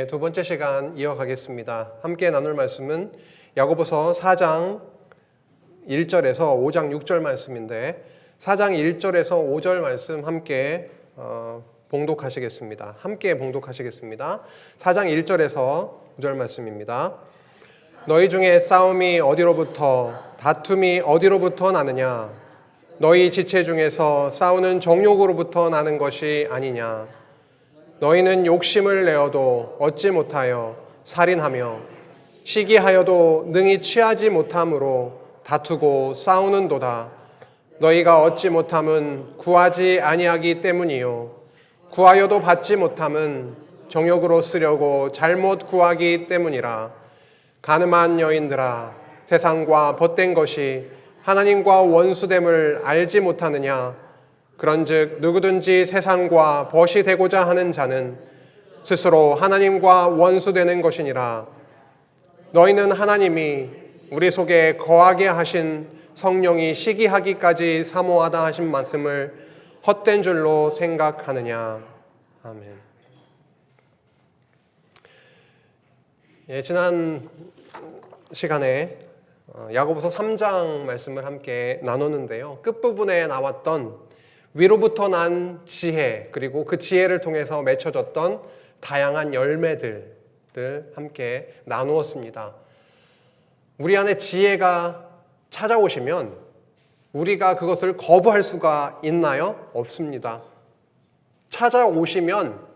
두 번째 시간 이어가겠습니다. 함께 나눌 말씀은 야고보서 4장 1절에서 5장 6절 말씀인데 4장 1절에서 5절 말씀 함께 봉독하시겠습니다. 함께 봉독하시겠습니다. 4장 1절에서 5절 말씀입니다. 너희 중에 싸움이 어디로부터 다툼이 어디로부터 나느냐? 너희 지체 중에서 싸우는 정욕으로부터 나는 것이 아니냐? 너희는 욕심을 내어도 얻지 못하여 살인하며 시기하여도 능히 취하지 못함으로 다투고 싸우는도다. 너희가 얻지 못함은 구하지 아니하기 때문이요 구하여도 받지 못함은 정욕으로 쓰려고 잘못 구하기 때문이라. 가늠한 여인들아, 세상과 벗된 것이 하나님과 원수됨을 알지 못하느냐? 그런즉 누구든지 세상과 벗이 되고자 하는 자는 스스로 하나님과 원수되는 것이니라. 너희는 하나님이 우리 속에 거하게 하신 성령이 시기하기까지 사모하다 하신 말씀을 헛된 줄로 생각하느냐. 아멘. 지난 시간에 야고보서 3장 말씀을 함께 나눴는데요. 끝부분에 나왔던 위로부터 난 지혜, 그리고 그 지혜를 통해서 맺혀졌던 다양한 열매들을 함께 나누었습니다. 우리 안에 지혜가 찾아오시면 우리가 그것을 거부할 수가 있나요? 없습니다. 찾아오시면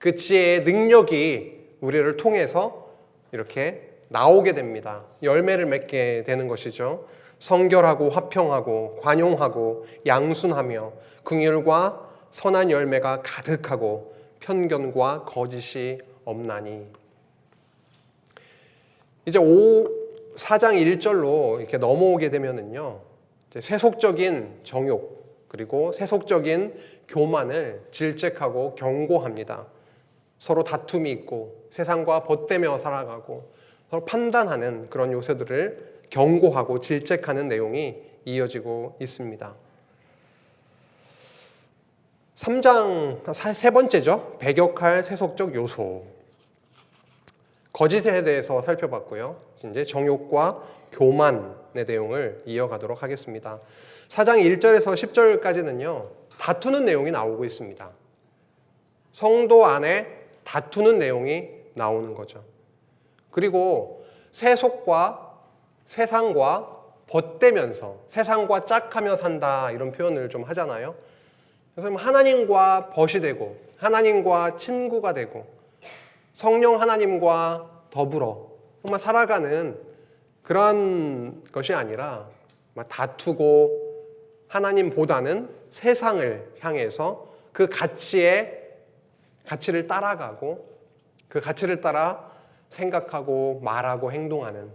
그 지혜의 능력이 우리를 통해서 이렇게 나오게 됩니다. 열매를 맺게 되는 것이죠. 성결하고 화평하고 관용하고 양순하며 긍휼과 선한 열매가 가득하고 편견과 거짓이 없나니. 이제 4장 1절로 이렇게 넘어오게 되면은요, 이제 세속적인 정욕 그리고 세속적인 교만을 질책하고 경고합니다. 서로 다툼이 있고 세상과 벗대며 살아가고 서로 판단하는 그런 요소들을 경고하고 질책하는 내용이 이어지고 있습니다. 3장 세 번째죠. 배격할 세속적 요소. 거짓에 대해서 살펴봤고요. 이제 정욕과 교만의 내용을 이어가도록 하겠습니다. 4장 1절에서 10절까지는요. 다투는 내용이 나오고 있습니다. 성도 안에 다투는 내용이 나오는 거죠. 그리고 세속과 세상과 벗대면서 세상과 짝하며 산다 이런 표현을 좀 하잖아요. 그래서 하나님과 벗이 되고 하나님과 친구가 되고 성령 하나님과 더불어 정말 살아가는 그런 것이 아니라 다투고 하나님보다는 세상을 향해서 그 가치를 따라가고 그 가치를 따라 생각하고 말하고 행동하는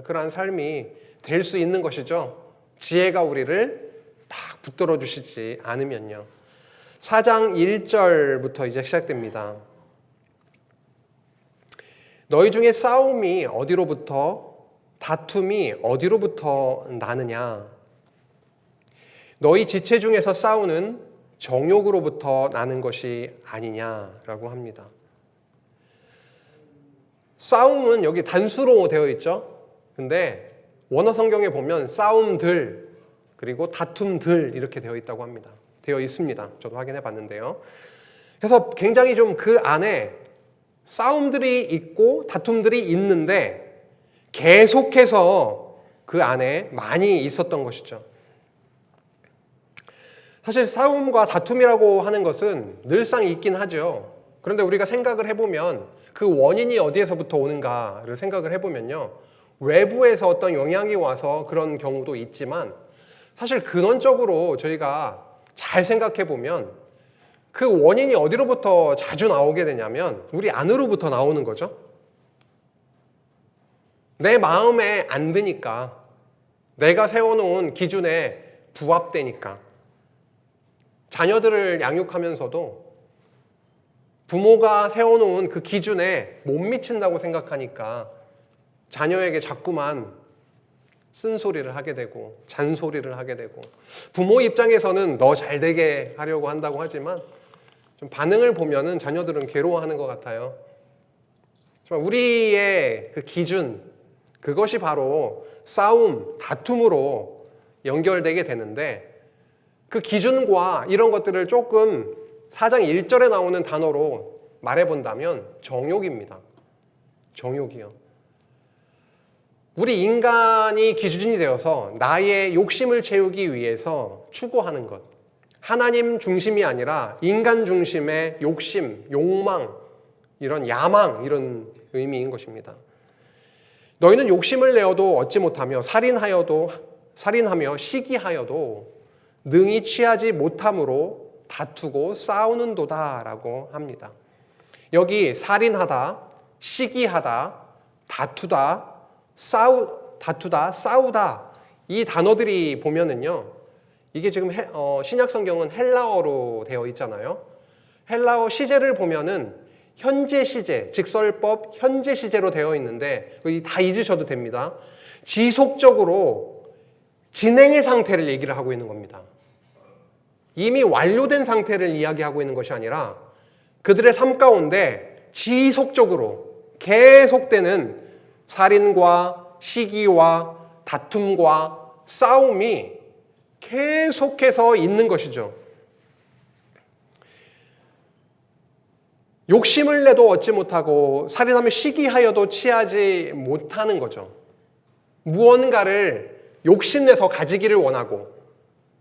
그러한 삶이 될 수 있는 것이죠. 지혜가 우리를 딱 붙들어 주시지 않으면요. 4장 1절부터 이제 시작됩니다. 너희 중에 싸움이 어디로부터 다툼이 어디로부터 나느냐? 너희 지체 중에서 싸우는 정욕으로부터 나는 것이 아니냐라고 합니다. 싸움은 여기 단수로 되어 있죠. 근데 원어 성경에 보면 싸움들 그리고 다툼들 이렇게 되어 있다고 합니다. 되어 있습니다. 저도 확인해 봤는데요. 그래서 굉장히 좀 그 안에 싸움들이 있고 다툼들이 있는데 계속해서 그 안에 많이 있었던 것이죠. 사실 싸움과 다툼이라고 하는 것은 늘상 있긴 하죠. 그런데 우리가 생각을 해보면 그 원인이 어디에서부터 오는가를 생각을 해보면요. 외부에서 어떤 영향이 와서 그런 경우도 있지만 사실 근원적으로 저희가 잘 생각해 보면 그 원인이 어디로부터 자주 나오게 되냐면 우리 안으로부터 나오는 거죠. 내 마음에 안 드니까, 내가 세워놓은 기준에 부합되니까, 자녀들을 양육하면서도 부모가 세워놓은 그 기준에 못 미친다고 생각하니까 자녀에게 자꾸만 쓴소리를 하게 되고 잔소리를 하게 되고, 부모 입장에서는 너 잘 되게 하려고 한다고 하지만 좀 반응을 보면은 자녀들은 괴로워하는 것 같아요. 우리의 그 기준, 그것이 바로 싸움, 다툼으로 연결되게 되는데, 그 기준과 이런 것들을 조금 4장 1절에 나오는 단어로 말해본다면 정욕입니다. 정욕이요. 우리 인간이 기준이 되어서 나의 욕심을 채우기 위해서 추구하는 것, 하나님 중심이 아니라 인간 중심의 욕심, 욕망, 이런 야망, 이런 의미인 것입니다. 너희는 욕심을 내어도 얻지 못하며 살인하며 시기하여도 능히 취하지 못함으로 다투고 싸우는도다라고 합니다. 여기 살인하다, 시기하다, 다투다, 싸우다 이 단어들이 보면은요, 이게 지금 신약 성경은 헬라어로 되어 있잖아요. 헬라어 시제를 보면은 현재 시제, 직설법 현재 시제로 되어 있는데 다 잊으셔도 됩니다. 지속적으로 진행의 상태를 얘기를 하고 있는 겁니다. 이미 완료된 상태를 이야기하고 있는 것이 아니라 그들의 삶 가운데 지속적으로 계속되는 살인과 시기와 다툼과 싸움이 계속해서 있는 것이죠. 욕심을 내도 얻지 못하고 살인하며 시기하여도 취하지 못하는 거죠. 무언가를 욕심내서 가지기를 원하고,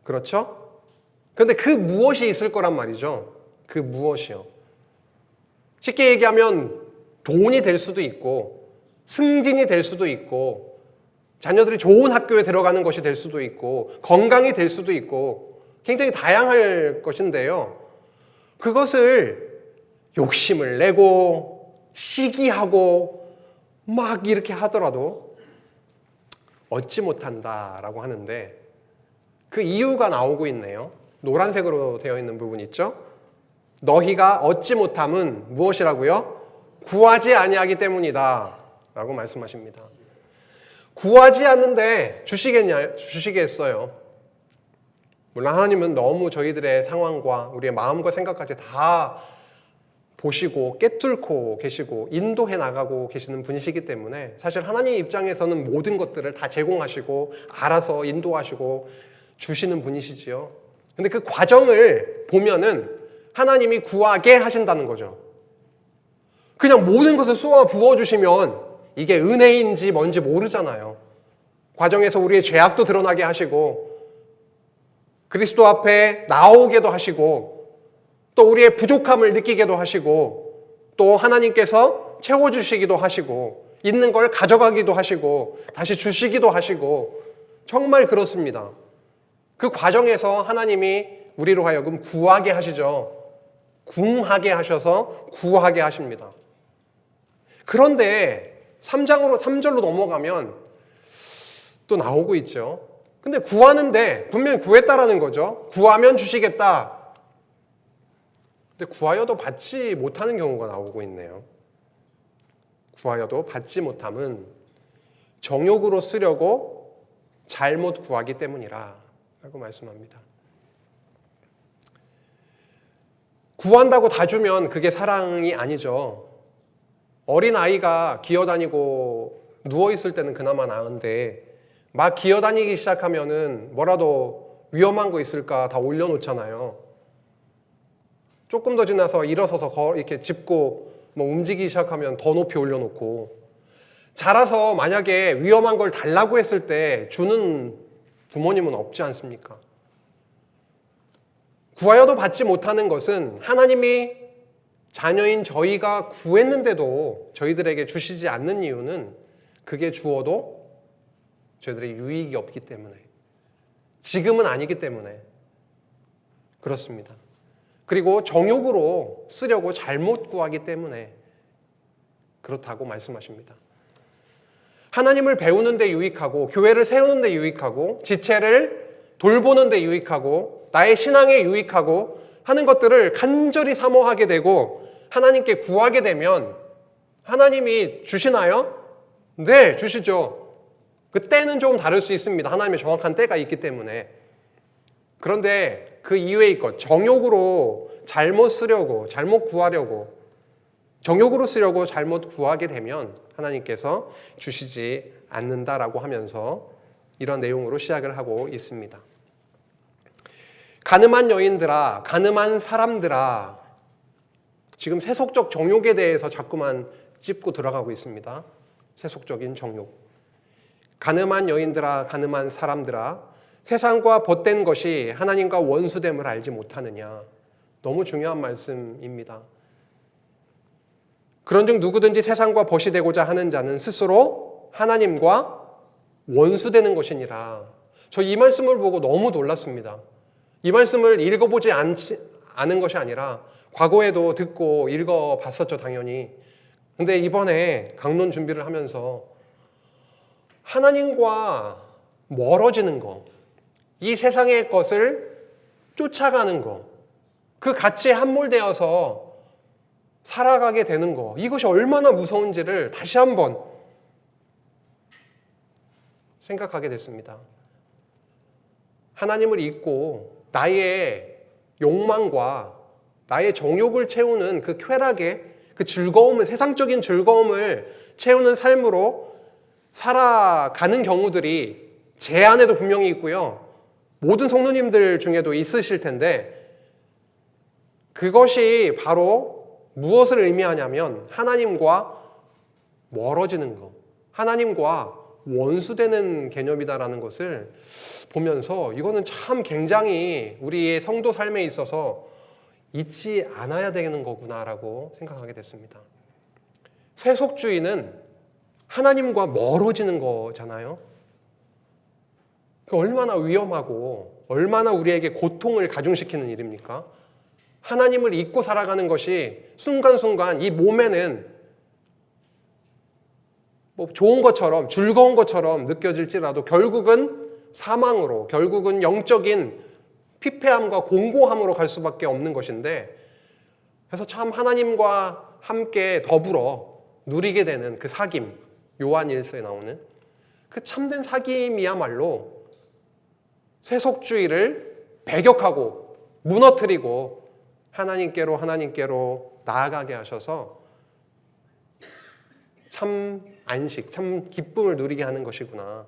그렇죠? 그런데 그 무엇이 있을 거란 말이죠. 그 무엇이요. 쉽게 얘기하면 돈이 될 수도 있고, 승진이 될 수도 있고, 자녀들이 좋은 학교에 들어가는 것이 될 수도 있고, 건강이 될 수도 있고, 굉장히 다양할 것인데요. 그것을 욕심을 내고 시기하고 막 이렇게 하더라도 얻지 못한다라고 하는데, 그 이유가 나오고 있네요. 노란색으로 되어 있는 부분 있죠? 너희가 얻지 못함은 무엇이라고요? 구하지 아니하기 때문이다 라고 말씀하십니다. 구하지 않는데 주시겠어요? 물론 하나님은 너무 저희들의 상황과 우리의 마음과 생각까지 다 보시고 깨뚫고 계시고 인도해 나가고 계시는 분이시기 때문에 사실 하나님 입장에서는 모든 것들을 다 제공하시고 알아서 인도하시고 주시는 분이시지요. 근데 그 과정을 보면은 하나님이 구하게 하신다는 거죠. 그냥 모든 것을 쏘아 부어주시면 이게 은혜인지 뭔지 모르잖아요. 과정에서 우리의 죄악도 드러나게 하시고 그리스도 앞에 나오게도 하시고 또 우리의 부족함을 느끼게도 하시고 또 하나님께서 채워주시기도 하시고 있는 걸 가져가기도 하시고 다시 주시기도 하시고 정말 그렇습니다. 그 과정에서 하나님이 우리로 하여금 구하게 하시죠. 궁하게 하셔서 구하게 하십니다. 그런데 3절로 넘어가면 또 나오고 있죠. 근데 구하는데 분명히 구했다라는 거죠. 구하면 주시겠다. 근데 구하여도 받지 못하는 경우가 나오고 있네요. 구하여도 받지 못함은 정욕으로 쓰려고 잘못 구하기 때문이라 라고 말씀합니다. 구한다고 다 주면 그게 사랑이 아니죠. 어린아이가 기어다니고 누워있을 때는 그나마 나은데 막 기어다니기 시작하면은 뭐라도 위험한 거 있을까 다 올려놓잖아요. 조금 더 지나서 일어서서 이렇게 짚고 뭐 움직이기 시작하면 더 높이 올려놓고 자라서 만약에 위험한 걸 달라고 했을 때 주는 부모님은 없지 않습니까? 구하여도 받지 못하는 것은 하나님이 자녀인 저희가 구했는데도 저희들에게 주시지 않는 이유는 그게 주어도 저희들의 유익이 없기 때문에 지금은 아니기 때문에 그렇습니다. 그리고 정욕으로 쓰려고 잘못 구하기 때문에 그렇다고 말씀하십니다. 하나님을 배우는 데 유익하고 교회를 세우는 데 유익하고 지체를 돌보는 데 유익하고 나의 신앙에 유익하고 하는 것들을 간절히 사모하게 되고 하나님께 구하게 되면 하나님이 주시나요? 네, 주시죠. 그 때는 좀 다를 수 있습니다. 하나님의 정확한 때가 있기 때문에. 그런데 그 이외의 것, 정욕으로 잘못 쓰려고, 잘못 구하려고 정욕으로 쓰려고 잘못 구하게 되면 하나님께서 주시지 않는다라고 하면서 이런 내용으로 시작을 하고 있습니다. 가늠한 여인들아, 가늠한 사람들아. 지금 세속적 정욕에 대해서 자꾸만 짚고 들어가고 있습니다. 세속적인 정욕. 가늠한 여인들아, 가늠한 사람들아, 세상과 벗된 것이 하나님과 원수됨을 알지 못하느냐. 너무 중요한 말씀입니다. 그런즉 누구든지 세상과 벗이 되고자 하는 자는 스스로 하나님과 원수되는 것이니라. 저 이 말씀을 보고 너무 놀랐습니다. 이 말씀을 읽어보지 않은 것이 아니라 과거에도 듣고 읽어봤었죠, 당연히. 근데 이번에 강론 준비를 하면서 하나님과 멀어지는 거, 이 세상의 것을 쫓아가는 거, 그 가치에 함몰되어서 살아가게 되는 거, 이것이 얼마나 무서운지를 다시 한번 생각하게 됐습니다. 하나님을 잊고 나의 욕망과 나의 정욕을 채우는 그 쾌락의 그 즐거움을, 세상적인 즐거움을 채우는 삶으로 살아가는 경우들이 제 안에도 분명히 있고요. 모든 성도님들 중에도 있으실 텐데 그것이 바로 무엇을 의미하냐면 하나님과 멀어지는 것, 하나님과 원수되는 개념이다라는 것을 보면서 이거는 참 굉장히 우리의 성도 삶에 있어서 잊지 않아야 되는 거구나라고 생각하게 됐습니다. 세속주의는 하나님과 멀어지는 거잖아요. 얼마나 위험하고 얼마나 우리에게 고통을 가중시키는 일입니까? 하나님을 잊고 살아가는 것이 순간순간 이 몸에는 뭐 좋은 것처럼 즐거운 것처럼 느껴질지라도 결국은 사망으로, 결국은 영적인 피폐함과 공고함으로 갈 수밖에 없는 것인데, 그래서 참 하나님과 함께 더불어 누리게 되는 그 사귐, 요한일서에 나오는 그 참된 사귐이야말로 세속주의를 배격하고 무너뜨리고 하나님께로 나아가게 하셔서 참 안식, 참 기쁨을 누리게 하는 것이구나.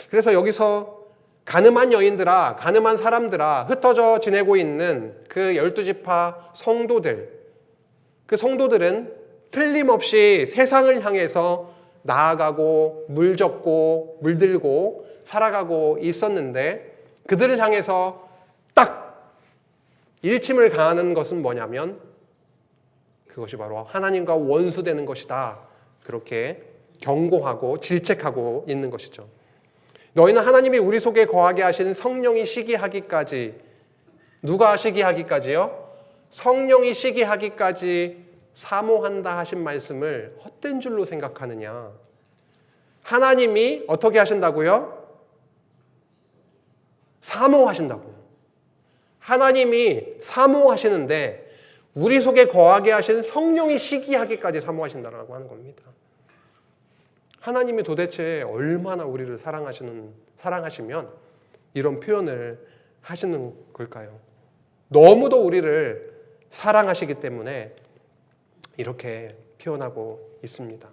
그래서 여기서 가늠한 여인들아, 가늠한 사람들아, 흩어져 지내고 있는 그 12지파 성도들, 그 성도들은 틀림없이 세상을 향해서 나아가고 물젓고 물들고 살아가고 있었는데 그들을 향해서 딱 일침을 가하는 것은 뭐냐면 그것이 바로 하나님과 원수되는 것이다. 그렇게 경고하고 질책하고 있는 것이죠. 너희는 하나님이 우리 속에 거하게 하신 성령이 시기하기까지, 누가 시기하기까지요? 성령이 시기하기까지 사모한다 하신 말씀을 헛된 줄로 생각하느냐? 하나님이 어떻게 하신다고요? 사모하신다고요. 하나님이 사모하시는데 우리 속에 거하게 하신 성령이 시기하기까지 사모하신다라고 하는 겁니다. 하나님이 도대체 얼마나 우리를 사랑하시면 이런 표현을 하시는 걸까요? 너무도 우리를 사랑하시기 때문에 이렇게 표현하고 있습니다.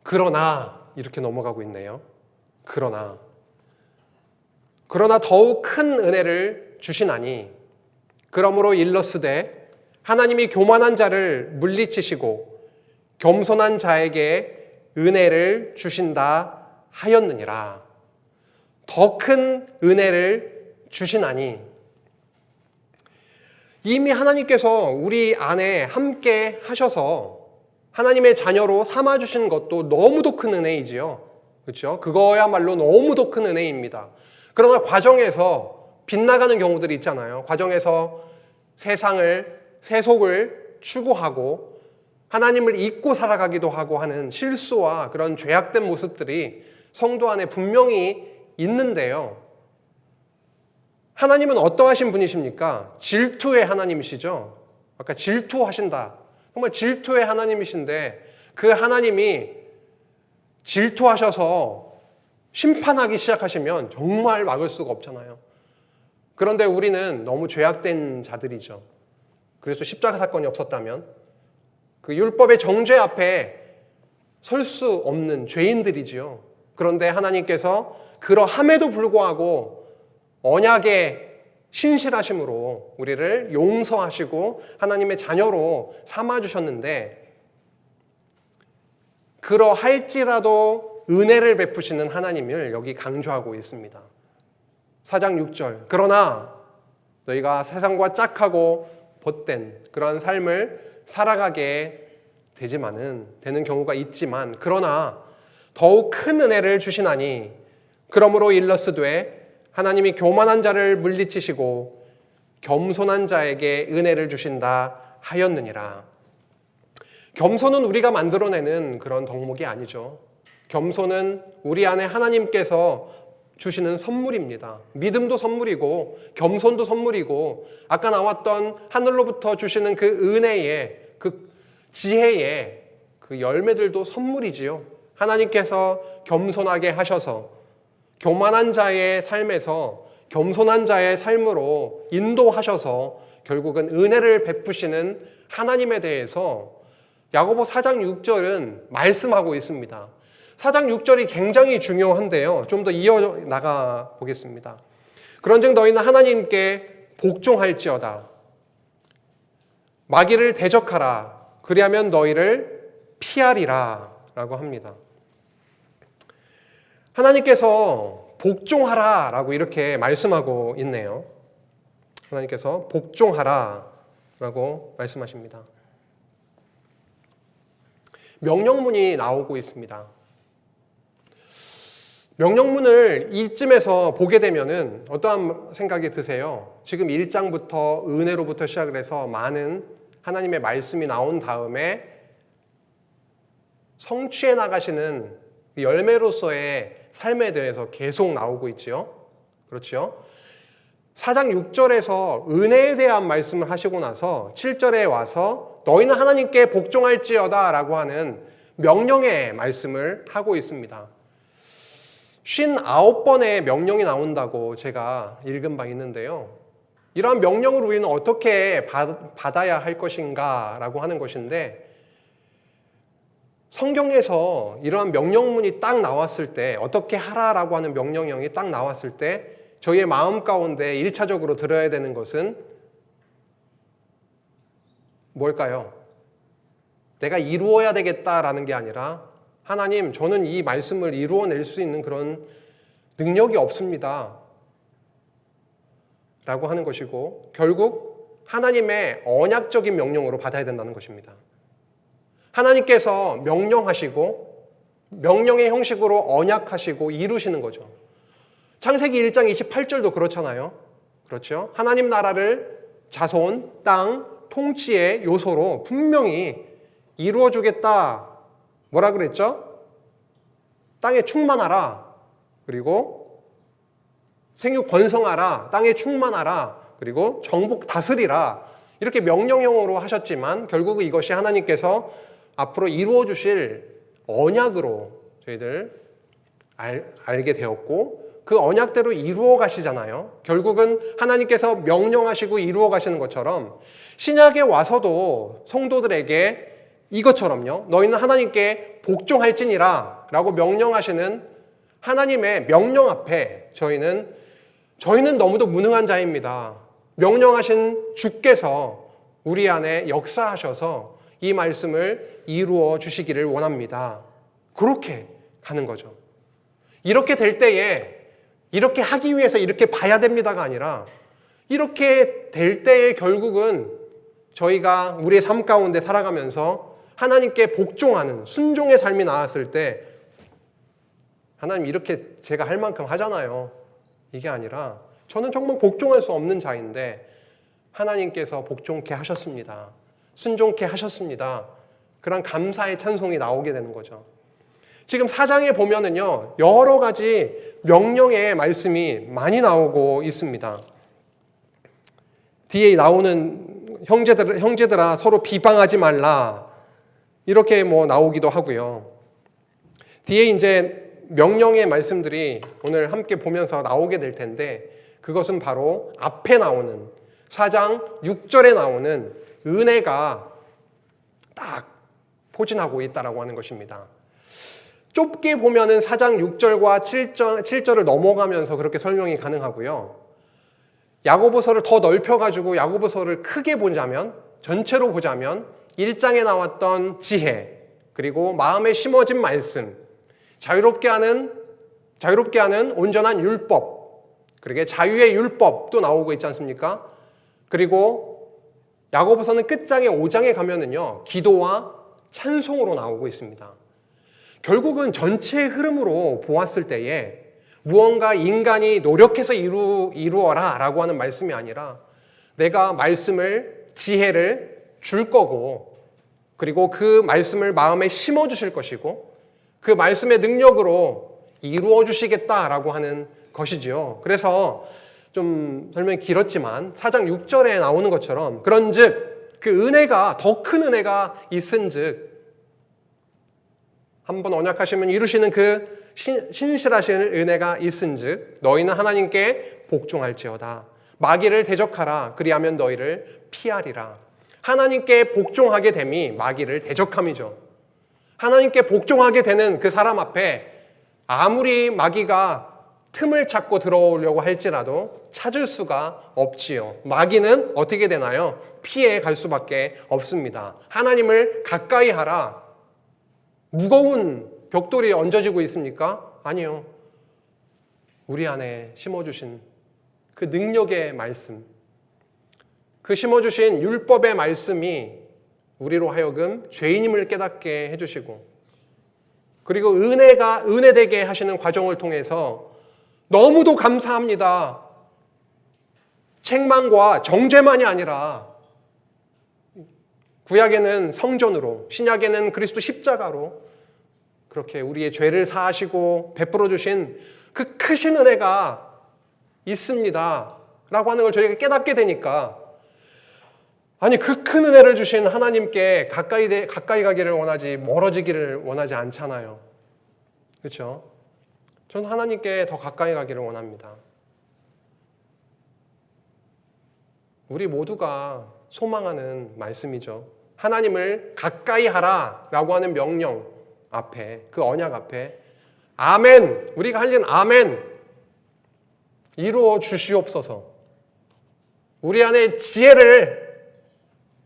그러나 이렇게 넘어가고 있네요. 그러나 더욱 큰 은혜를 주시나니 그러므로 일러스되 하나님이 교만한 자를 물리치시고 겸손한 자에게 은혜를 주신다 하였느니라. 더 큰 은혜를 주시나니, 이미 하나님께서 우리 안에 함께 하셔서 하나님의 자녀로 삼아주신 것도 너무도 큰 은혜이지요. 그렇죠? 그거야말로 너무도 큰 은혜입니다. 그러나 과정에서 빗나가는 경우들이 있잖아요. 과정에서 세속을 추구하고 하나님을 잊고 살아가기도 하고 하는 실수와 그런 죄악된 모습들이 성도 안에 분명히 있는데요. 하나님은 어떠하신 분이십니까? 질투의 하나님이시죠. 아까 질투하신다. 정말 질투의 하나님이신데 그 하나님이 질투하셔서 심판하기 시작하시면 정말 막을 수가 없잖아요. 그런데 우리는 너무 죄악된 자들이죠. 그래서 십자가 사건이 없었다면 그 율법의 정죄 앞에 설 수 없는 죄인들이지요. 그런데 하나님께서 그러함에도 불구하고 언약의 신실하심으로 우리를 용서하시고 하나님의 자녀로 삼아주셨는데, 그러할지라도 은혜를 베푸시는 하나님을 여기 강조하고 있습니다. 4장 6절, 그러나 너희가 세상과 짝하고 벗된 그런 삶을 살아가게 되는 경우가 있지만, 그러나 더욱 큰 은혜를 주시나니 그러므로 일러스되 하나님이 교만한 자를 물리치시고 겸손한 자에게 은혜를 주신다 하였느니라. 겸손은 우리가 만들어내는 그런 덕목이 아니죠. 겸손은 우리 안에 하나님께서 주시는 선물입니다. 믿음도 선물이고 겸손도 선물이고, 아까 나왔던 하늘로부터 주시는 그 은혜의, 그 지혜의 그 열매들도 선물이지요. 하나님께서 겸손하게 하셔서 교만한 자의 삶에서 겸손한 자의 삶으로 인도하셔서 결국은 은혜를 베푸시는 하나님에 대해서 야고보 4장 6절은 말씀하고 있습니다. 4장 6절이 굉장히 중요한데요. 좀 더 이어나가 보겠습니다. 그런즉 너희는 하나님께 복종할지어다. 마귀를 대적하라. 그리하면 너희를 피하리라 라고 합니다. 하나님께서 복종하라 라고 이렇게 말씀하고 있네요. 하나님께서 복종하라 라고 말씀하십니다. 명령문이 나오고 있습니다. 명령문을 이쯤에서 보게 되면은 어떠한 생각이 드세요? 지금 1장부터 은혜로부터 시작을 해서 많은 하나님의 말씀이 나온 다음에 성취해 나가시는 열매로서의 삶에 대해서 계속 나오고 있지요. 그렇죠? 4장 6절에서 은혜에 대한 말씀을 하시고 나서 7절에 와서 너희는 하나님께 복종할지어다 라고 하는 명령의 말씀을 하고 있습니다. 59번의 명령이 나온다고 제가 읽은 바 있는데요. 이러한 명령을 우리는 어떻게 받아야 할 것인가 라고 하는 것인데, 성경에서 이러한 명령문이 딱 나왔을 때, 어떻게 하라라고 하는 명령형이 딱 나왔을 때 저희의 마음 가운데 1차적으로 들어야 되는 것은 뭘까요? 내가 이루어야 되겠다라는 게 아니라, 하나님, 저는 이 말씀을 이루어낼 수 있는 그런 능력이 없습니다 라고 하는 것이고, 결국 하나님의 언약적인 명령으로 받아야 된다는 것입니다. 하나님께서 명령하시고 명령의 형식으로 언약하시고 이루시는 거죠. 창세기 1장 28절도 그렇잖아요. 그렇죠? 하나님 나라를 자손, 땅, 통치의 요소로 분명히 이루어주겠다. 뭐라 그랬죠? 땅에 충만하라. 그리고 생육 번성하라. 땅에 충만하라. 그리고 정복 다스리라. 이렇게 명령형으로 하셨지만 결국은 이것이 하나님께서 앞으로 이루어 주실 언약으로 저희들 알게 되었고, 그 언약대로 이루어 가시잖아요. 결국은 하나님께서 명령하시고 이루어 가시는 것처럼 신약에 와서도 성도들에게 이것처럼요, 너희는 하나님께 복종할지니라 라고 명령하시는 하나님의 명령 앞에 저희는 너무도 무능한 자입니다. 명령하신 주께서 우리 안에 역사하셔서 이 말씀을 이루어 주시기를 원합니다. 그렇게 가는 거죠. 이렇게 될 때에 이렇게 하기 위해서 이렇게 봐야 됩니다가 아니라, 이렇게 될 때에 결국은 저희가 우리의 삶 가운데 살아가면서 하나님께 복종하는 순종의 삶이 나왔을 때, 하나님 이렇게 제가 할 만큼 하잖아요. 이게 아니라 저는 정말 복종할 수 없는 자인데 하나님께서 복종케 하셨습니다. 순종케 하셨습니다. 그런 감사의 찬송이 나오게 되는 거죠. 지금 4장에 보면은요, 여러 가지 명령의 말씀이 많이 나오고 있습니다. 뒤에 나오는 형제들아 서로 비방하지 말라. 이렇게 나오기도 하고요. 뒤에 이제 명령의 말씀들이 오늘 함께 보면서 나오게 될 텐데, 그것은 바로 앞에 나오는 4장 6절에 나오는 은혜가 딱 포진하고 있다라고 하는 것입니다. 좁게 보면은 4장 6절과 7절을 넘어가면서 그렇게 설명이 가능하고요. 야고보서를 더 넓혀가지고 야고보서를 크게 보자면, 전체로 보자면 1장에 나왔던 지혜, 그리고 마음에 심어진 말씀, 자유롭게 하는 온전한 율법, 그리고 자유의 율법도 나오고 있지 않습니까? 그리고 야고보서는 끝장에 5장에 가면은요, 기도와 찬송으로 나오고 있습니다. 결국은 전체의 흐름으로 보았을 때에 무언가 인간이 노력해서 이루어라 라고 하는 말씀이 아니라 내가 지혜를 줄 거고, 그리고 그 말씀을 마음에 심어 주실 것이고 그 말씀의 능력으로 이루어 주시겠다라고 하는 것이지요. 그래서 좀 설명이 길었지만 4장 6절에 나오는 것처럼 그런즉 그 은혜가, 더 큰 은혜가 있은즉, 한번 언약하시면 이루시는 그 신실하신 은혜가 있은즉 너희는 하나님께 복종할지어다. 마귀를 대적하라. 그리하면 너희를 피하리라. 하나님께 복종하게 됨이 마귀를 대적함이죠. 하나님께 복종하게 되는 그 사람 앞에 아무리 마귀가 틈을 찾고 들어오려고 할지라도 찾을 수가 없지요. 마귀는 어떻게 되나요? 피해 갈 수밖에 없습니다. 하나님을 가까이 하라. 무거운 벽돌이 얹어지고 있습니까? 아니요. 우리 안에 심어주신 그 능력의 말씀, 그 심어주신 율법의 말씀이 우리로 하여금 죄인임을 깨닫게 해주시고, 그리고 은혜되게 하시는 과정을 통해서 너무도 감사합니다. 책망과 정죄만이 아니라 구약에는 성전으로, 신약에는 그리스도 십자가로 그렇게 우리의 죄를 사하시고 베풀어 주신 그 크신 은혜가 있습니다 라고 하는 걸 저희가 깨닫게 되니까, 아니 그 큰 은혜를 주신 하나님께 가까이 가기를 원하지 멀어지기를 원하지 않잖아요. 그렇죠? 저는 하나님께 더 가까이 가기를 원합니다. 우리 모두가 소망하는 말씀이죠. 하나님을 가까이 하라 라고 하는 명령 앞에, 그 언약 앞에 아멘, 우리가 할 일은 아멘, 이루어 주시옵소서. 우리 안에 지혜를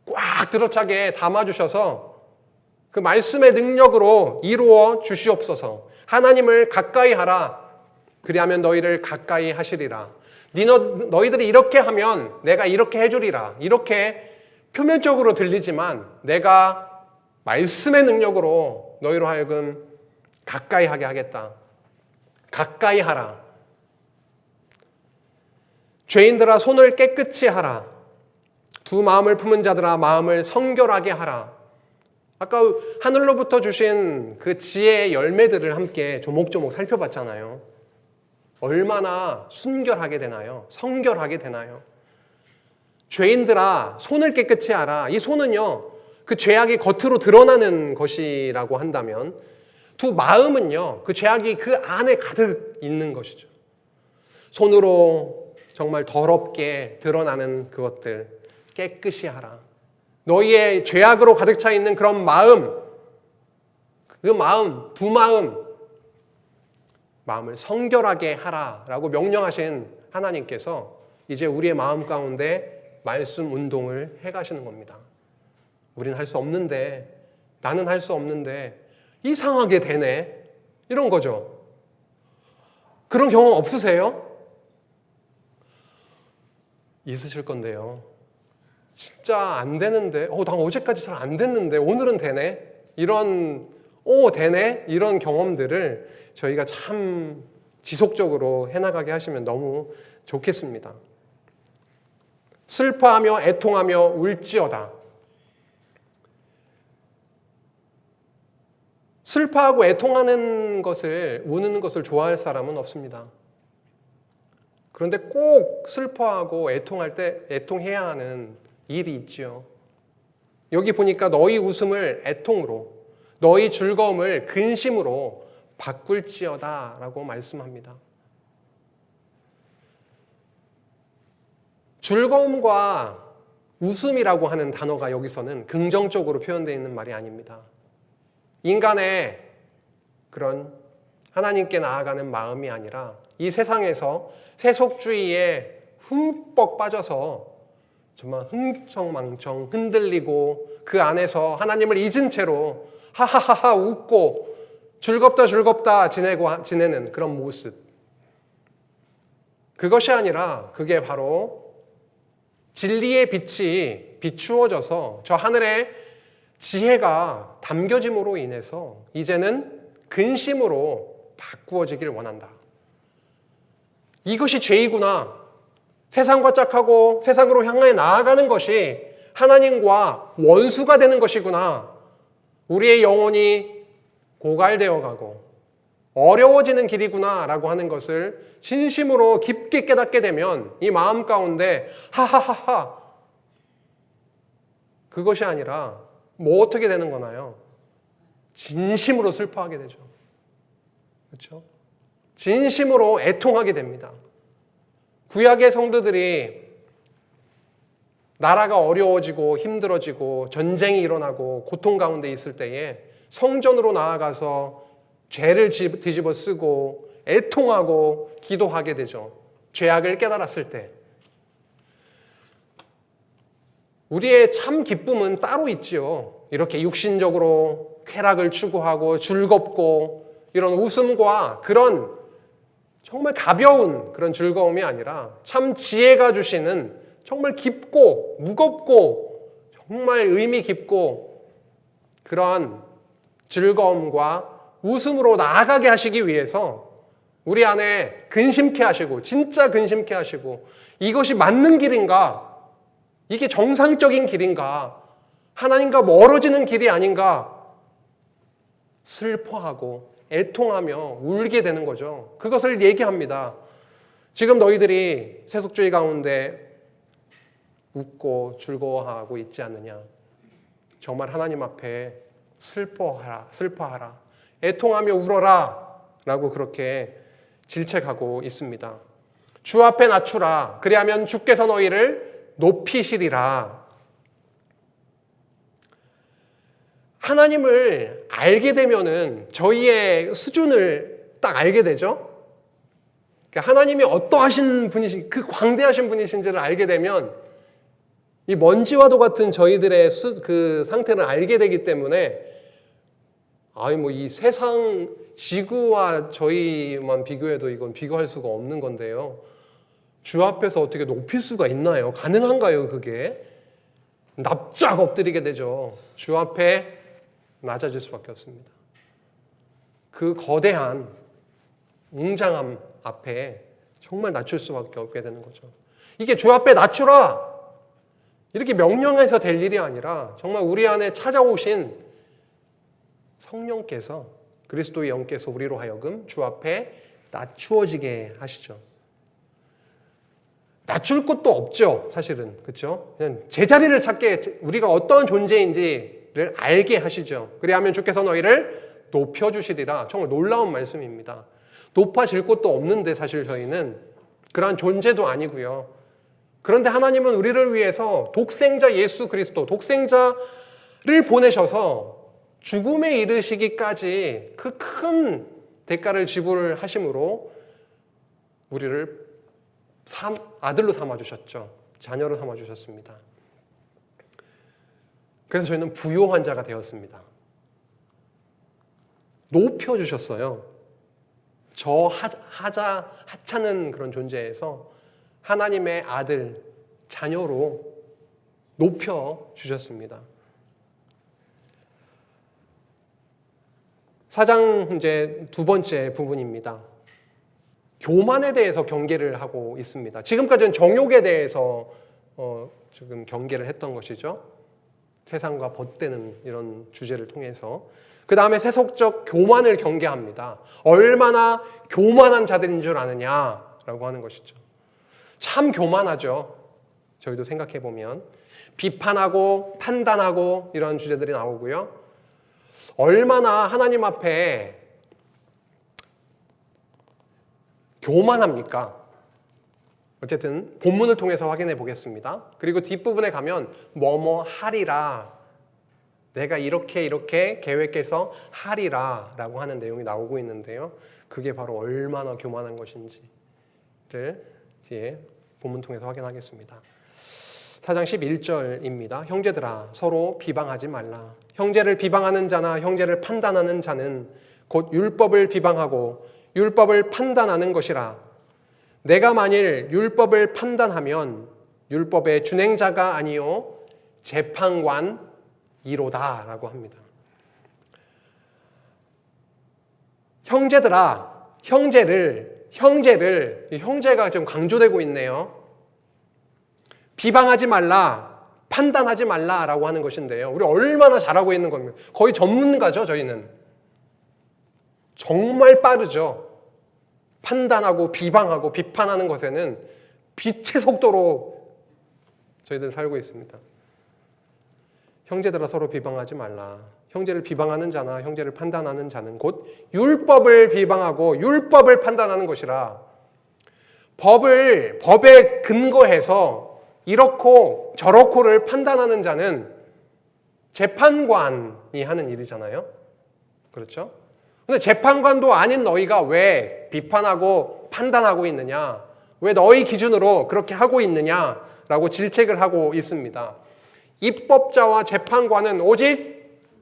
꽉 들어차게 담아주셔서 그 말씀의 능력으로 이루어 주시옵소서. 하나님을 가까이 하라. 그리하면 너희를 가까이 하시리라. 너희들이 이렇게 하면 내가 이렇게 해주리라. 이렇게 표면적으로 들리지만 내가 말씀의 능력으로 너희로 하여금 가까이 하게 하겠다. 가까이 하라. 죄인들아 손을 깨끗이 하라. 두 마음을 품은 자들아 마음을 성결하게 하라. 아까 하늘로부터 주신 그 지혜의 열매들을 함께 조목조목 살펴봤잖아요. 얼마나 순결하게 되나요? 성결하게 되나요? 죄인들아 손을 깨끗이 하라. 이 손은요, 그 죄악이 겉으로 드러나는 것이라고 한다면, 두 마음은요, 그 죄악이 그 안에 가득 있는 것이죠. 손으로 정말 더럽게 드러나는 그것들 깨끗이 하라. 너희의 죄악으로 가득 차 있는 그런 마음, 그 마음, 두 마음을 성결하게 하라라고 명령하신 하나님께서 이제 우리의 마음 가운데 말씀 운동을 해가시는 겁니다. 우리는 할 수 없는데, 나는 할 수 없는데 이상하게 되네, 이런 거죠. 그런 경험 없으세요? 있으실 건데요. 진짜 안 되는데, 난 어제까지 잘 안 됐는데 오늘은 되네, 되네, 이런 경험들을 저희가 참 지속적으로 해나가게 하시면 너무 좋겠습니다. 슬퍼하며 애통하며 울지어다. 슬퍼하고 애통하는 것을, 우는 것을 좋아할 사람은 없습니다. 그런데 꼭 슬퍼하고 애통할 때 애통해야 하는 일이 있지요. 여기 보니까 너희 웃음을 애통으로, 너희 즐거움을 근심으로 바꿀지어다 라고 말씀합니다. 즐거움과 웃음이라고 하는 단어가 여기서는 긍정적으로 표현되어 있는 말이 아닙니다. 인간의 그런 하나님께 나아가는 마음이 아니라 이 세상에서 세속주의에 흠뻑 빠져서 정말 흥청망청 흔들리고 그 안에서 하나님을 잊은 채로 하하하하 웃고 즐겁다 지내는 그런 모습. 그것이 아니라 그게 바로 진리의 빛이 비추어져서 저 하늘의 지혜가 담겨짐으로 인해서 이제는 근심으로 바꾸어지길 원한다. 이것이 죄이구나. 세상과 짝하고 세상으로 향해 나아가는 것이 하나님과 원수가 되는 것이구나. 우리의 영혼이 고갈되어 가고 어려워지는 길이구나 라고 하는 것을 진심으로 깊게 깨닫게 되면 이 마음 가운데 하하하하 그것이 아니라 뭐 어떻게 되는 거나요? 진심으로 슬퍼하게 되죠. 그렇죠? 진심으로 애통하게 됩니다. 구약의 성도들이 나라가 어려워지고 힘들어지고 전쟁이 일어나고 고통 가운데 있을 때에 성전으로 나아가서 죄를 뒤집어 쓰고 애통하고 기도하게 되죠. 죄악을 깨달았을 때. 우리의 참 기쁨은 따로 있지요. 이렇게 육신적으로 쾌락을 추구하고 즐겁고 이런 웃음과 그런 정말 가벼운 그런 즐거움이 아니라 참 지혜가 주시는 정말 깊고 무겁고 정말 의미 깊고 그러한 즐거움과 웃음으로 나아가게 하시기 위해서 우리 안에 근심케 하시고 진짜 근심케 하시고 이것이 맞는 길인가? 이게 정상적인 길인가? 하나님과 멀어지는 길이 아닌가? 슬퍼하고 애통하며 울게 되는 거죠. 그것을 얘기합니다. 지금 너희들이 세속주의 가운데 웃고 즐거워하고 있지 않느냐? 정말 하나님 앞에 슬퍼하라. 애통하며 울어라. 라고 그렇게 질책하고 있습니다. 주 앞에 낮추라. 그리하면 주께서 너희를 높이시리라. 하나님을 알게 되면은 저희의 수준을 딱 알게 되죠. 그러니까 하나님이 어떠하신 분이신, 그 광대하신 분이신지를 알게 되면 이 먼지와도 같은 저희들의 그 상태를 알게 되기 때문에 이 세상 지구와 저희만 비교해도 이건 비교할 수가 없는 건데요. 주 앞에서 어떻게 높일 수가 있나요? 가능한가요, 그게? 납작 엎드리게 되죠. 주 앞에 낮아질 수밖에 없습니다. 그 거대한 웅장함 앞에 정말 낮출 수밖에 없게 되는 거죠. 이게 주 앞에 낮추라! 이렇게 명령해서 될 일이 아니라 정말 우리 안에 찾아오신 성령께서 그리스도의 영께서 우리로 하여금 주 앞에 낮추어지게 하시죠. 낮출 것도 없죠, 사실은. 그렇죠? 그냥 제자리를 찾게 우리가 어떤 존재인지를 알게 하시죠. 그리하면 주께서 너희를 높여주시리라. 정말 놀라운 말씀입니다. 높아질 것도 없는데 사실 저희는 그러한 존재도 아니고요. 그런데 하나님은 우리를 위해서 독생자 예수 그리스도, 독생자를 보내셔서 죽음에 이르시기까지 그 큰 대가를 지불하심으로 우리를 아들로 삼아주셨죠. 자녀로 삼아주셨습니다. 그래서 저희는 부요한 자가 되었습니다. 높여주셨어요. 저 하찮은 그런 존재에서 하나님의 아들, 자녀로 높여주셨습니다. 4장 이제 두 번째 부분입니다. 교만에 대해서 경계를 하고 있습니다. 지금까지는 정욕에 대해서 지금 경계를 했던 것이죠. 세상과 벗대는 이런 주제를 통해서. 그 다음에 세속적 교만을 경계합니다. 얼마나 교만한 자들인 줄 아느냐라고 하는 것이죠. 참 교만하죠. 저희도 생각해 보면 비판하고 판단하고 이런 주제들이 나오고요. 얼마나 하나님 앞에 교만합니까? 어쨌든 본문을 통해서 확인해 보겠습니다. 그리고 뒷부분에 가면 뭐뭐 하리라, 내가 이렇게 계획해서 하리라 라고 하는 내용이 나오고 있는데요. 그게 바로 얼마나 교만한 것인지를 뒤에 본문 통해서 확인하겠습니다. 4장 11절입니다. 형제들아 서로 비방하지 말라. 형제를 비방하는 자나 형제를 판단하는 자는 곧 율법을 비방하고 율법을 판단하는 것이라. 내가 만일 율법을 판단하면 율법의 준행자가 아니요 재판관이로다 라고 합니다. 형제들아, 형제가 좀 강조되고 있네요. 비방하지 말라, 판단하지 말라라고 하는 것인데요. 우리 얼마나 잘하고 있는 겁니까? 거의 전문가죠, 저희는. 정말 빠르죠. 판단하고 비방하고 비판하는 것에는 빛의 속도로 저희들 살고 있습니다. 형제들아 서로 비방하지 말라. 형제를 비방하는 자나 형제를 판단하는 자는 곧 율법을 비방하고 율법을 판단하는 것이라. 법에 근거해서 이렇고 저렇고를 판단하는 자는 재판관이 하는 일이잖아요. 그렇죠? 근데 재판관도 아닌 너희가 왜 비판하고 판단하고 있느냐? 왜 너희 기준으로 그렇게 하고 있느냐라고 질책을 하고 있습니다. 입법자와 재판관은 오직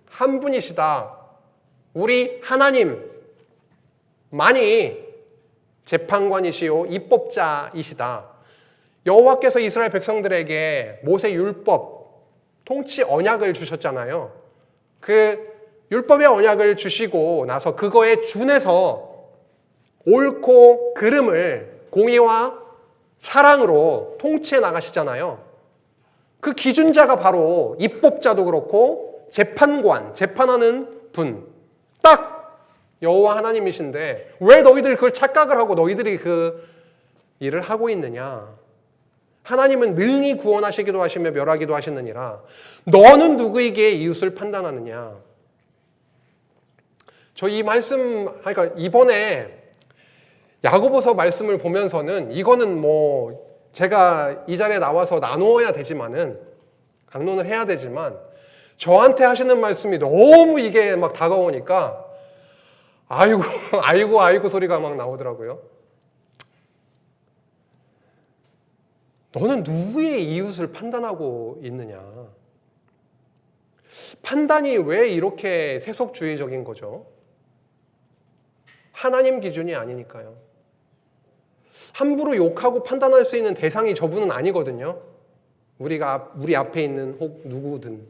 한 분이시다. 우리 하나님만이 재판관이시요 입법자이시다. 여호와께서 이스라엘 백성들에게 모세 율법, 통치 언약을 주셨잖아요. 그 율법의 언약을 주시고 나서 그거에 준해서 옳고 그름을 공의와 사랑으로 통치해 나가시잖아요. 그 기준자가 바로 입법자도 그렇고 재판하는 분, 딱 여호와 하나님이신데 왜 너희들 그걸 착각을 하고 너희들이 그 일을 하고 있느냐? 하나님은 능히 구원하시기도 하시며 멸하기도 하시느니라. 너는 누구에게 이웃을 판단하느냐? 저 이 말씀, 그러니까 이번에 야고보서 말씀을 보면서는 이거는 뭐 제가 이 자리에 나와서 나누어야 되지만은 강론을 해야 되지만 저한테 하시는 말씀이 너무 이게 막 다가오니까 아이고 소리가 막 나오더라고요. 너는 누구의 이웃을 판단하고 있느냐? 판단이 왜 이렇게 세속주의적인 거죠? 하나님 기준이 아니니까요. 함부로 욕하고 판단할 수 있는 대상이 저분은 아니거든요. 우리 앞에 있는 혹 누구든.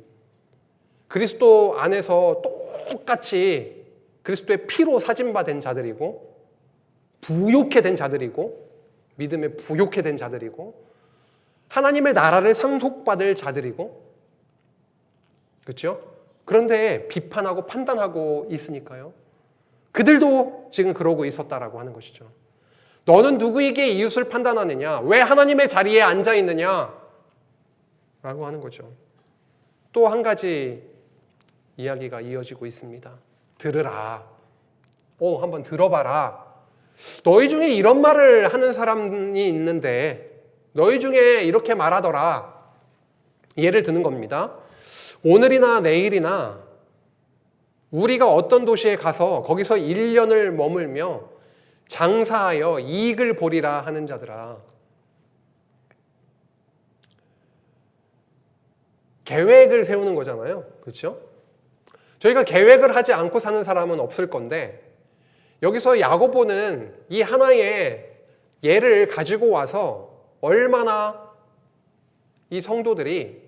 그리스도 안에서 똑같이 그리스도의 피로 사진받은 자들이고 부욕해 된 자들이고 믿음에 부욕해 된 자들이고 하나님의 나라를 상속받을 자들이고 그렇죠? 그런데 비판하고 판단하고 있으니까요. 그들도 지금 그러고 있었다라고 하는 것이죠. 너는 누구에게 이웃을 판단하느냐? 왜 하나님의 자리에 앉아 있느냐? 라고 하는 거죠. 또 한 가지 이야기가 이어지고 있습니다. 들으라. 한번 들어봐라. 너희 중에 이런 말을 하는 사람이 있는데 너희 중에 이렇게 말하더라. 예를 드는 겁니다. 오늘이나 내일이나 우리가 어떤 도시에 가서 거기서 1년을 머물며 장사하여 이익을 보리라 하는 자들아. 계획을 세우는 거잖아요. 그렇죠? 저희가 계획을 하지 않고 사는 사람은 없을 건데 여기서 야고보는 이 하나의 예를 가지고 와서 얼마나 이 성도들이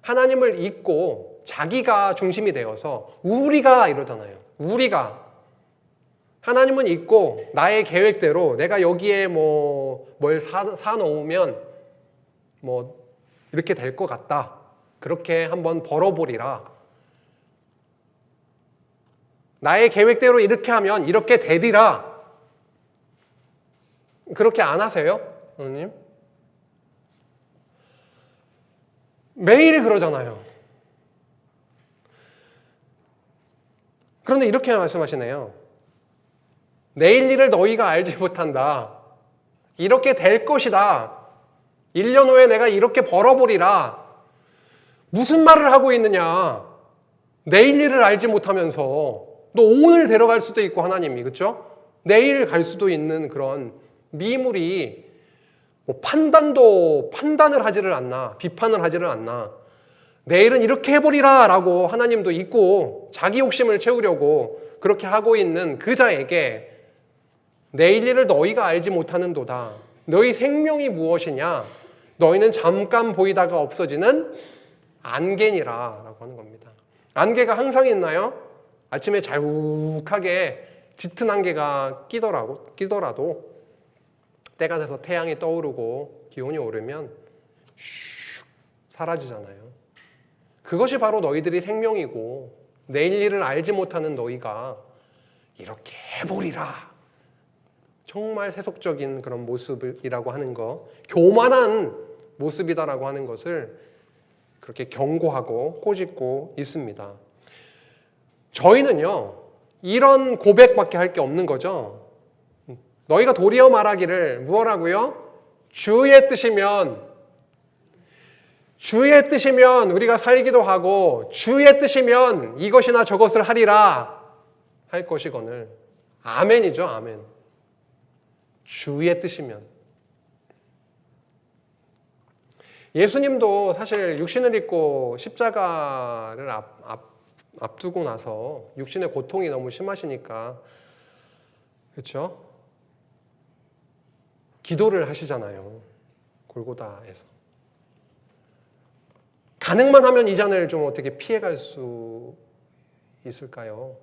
하나님을 잊고 자기가 중심이 되어서 우리가 이러잖아요. 우리가 하나님은 잊고 나의 계획대로 내가 여기에 뭘 사놓으면 이렇게 될 것 같다. 그렇게 한번 벌어보리라. 나의 계획대로 이렇게 하면 이렇게 되리라. 그렇게 안 하세요? 선생님? 매일 그러잖아요. 그런데 이렇게 말씀하시네요. 내일 일을 너희가 알지 못한다. 이렇게 될 것이다. 1년 후에 내가 이렇게 벌어보리라. 무슨 말을 하고 있느냐. 내일 일을 알지 못하면서 너 오늘 데려갈 수도 있고 하나님이, 그렇죠? 내일 갈 수도 있는 그런 미물이 뭐 판단을 하지를 않나, 비판을 하지를 않나. 내일은 이렇게 해버리라 라고 하나님도 있고 자기 욕심을 채우려고 그렇게 하고 있는 그 자에게 내일 일을 너희가 알지 못하는도다. 너희 생명이 무엇이냐? 너희는 잠깐 보이다가 없어지는 안개니라 라고 하는 겁니다. 안개가 항상 있나요? 아침에 자욱하게 짙은 안개가 끼더라도 때가 돼서 태양이 떠오르고 기온이 오르면 슉 사라지잖아요. 그것이 바로 너희들이 생명이고 내일 일을 알지 못하는 너희가 이렇게 해보리라. 정말 세속적인 그런 모습이라고 하는 것, 교만한 모습이다라고 하는 것을 그렇게 경고하고 꼬집고 있습니다. 저희는요, 이런 고백밖에 할 게 없는 거죠. 너희가 도리어 말하기를 무엇라고요? 주의 뜻이면 우리가 살기도 하고 주의 뜻이면 이것이나 저것을 하리라 할 것이거늘. 아멘이죠, 아멘. 주의 뜻이면. 예수님도 사실 육신을 입고 십자가를 앞두고 나서 육신의 고통이 너무 심하시니까, 그렇죠? 기도를 하시잖아요. 골고다에서. 가능만 하면 이 잔을 좀 어떻게 피해갈 수 있을까요?